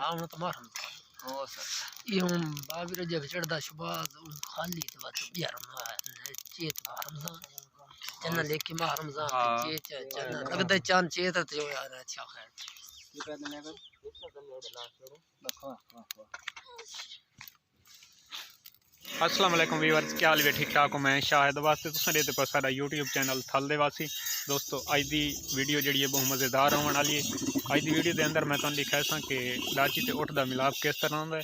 आउन तो मारम ओ सर यूं बाबी जब चढ़दा शुबाद खाली तो बात यार चेत रमजान चन्ना लेके मा रमजान चेत चन्ना लगदा चांद चेत तो यार अच्छा खैर अस्सलाम वालेकुम व्यूअर्स, क्या हाल है? ठीक ठाक हो? मैं शाहिद वास्ते तुसां दे पर साडा यूट्यूब चैनल थल दे वासी दोस्तों अज दी वीडियो जिहड़ी है बहुत मज़ेदार होने वाली है। अज दी वीडियो के अंदर मैं तुहानूं दिखाया सा कि डाची ते उठ दा मिलाप किस तरह होंदा है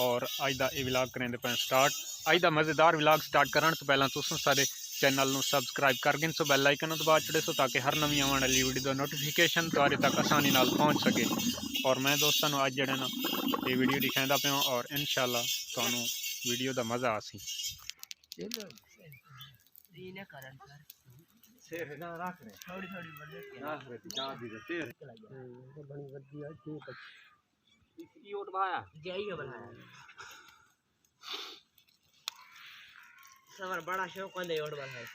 और अज दा ये विलाग करें पे स्टार्ट। अज दा मज़ेदार विलाग स्टार्ट करन तो पहला तुसां सारे चैनल नूं सबसक्राइब कर गिन सो बैल आइकन दबा छड़े सो ताकि हर नवीं आने वाली वीडियो का नोटिफिकेशन तुहाडे तक आसानी नाल पहुँच सके। और मैं दोस्तों अज जड़े ना ये वीडियो दिखांदा पे और इंशाल्लाह तुहानूं वीडियो का मज़ा आसी। शेर ना रख रहे थोड़ी थोड़ी बड़े रख रहे जा दी शेर बड़ी वधिया ठीक है इसकी ओट भाया जई है बनाया सवर बड़ा शौक है ओट बनाया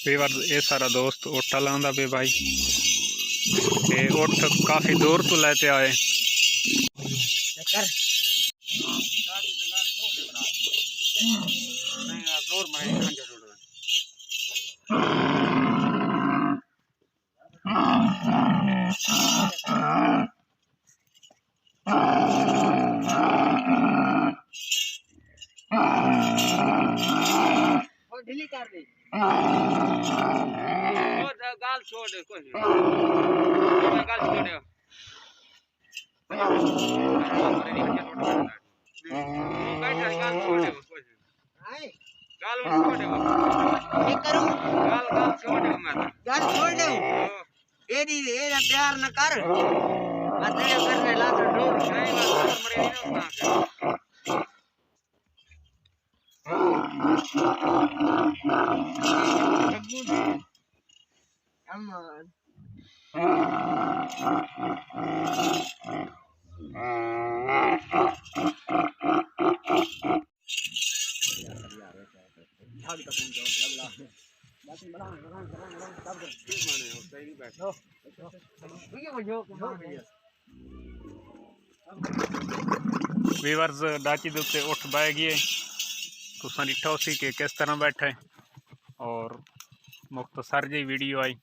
बेवर ये सारा दोस्त ओटा लांदा पे भाई ते उठ काफी दूर तो लेते आए ढीली कर दे गाल छोड़ दे कोई गाल छोड़ दे गाल छोड़ दे गाल छोड़ दे ये करूं गाल गाल छोड़ दे मैं गाल छोड़ दे एडी एरा प्यार न कर मैं तेरे करने ला तो ढोल नहीं मैं मरे नहीं ना come on वीवर्स डाची दे उत्ते उठ बह गए तुसां डिठा उसी कि किस तरह बैठे और मुख्तसर जी वीडियो आई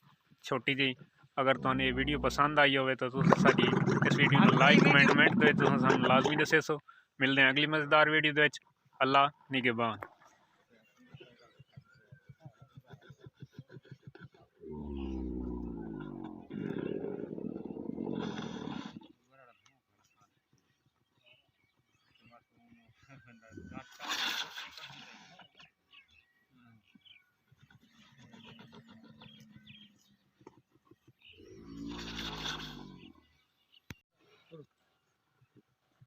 छोटी जी। अगर तुहानूं ये वीडियो पसंद आई हो तो तुसीं साडी इस वीडियो को लाइक कमेंट दे सानूं लाजमी दस्से सो। मिलते हैं अगली मज़ेदार वीडियो दे विच। अल्लाह निगहबान।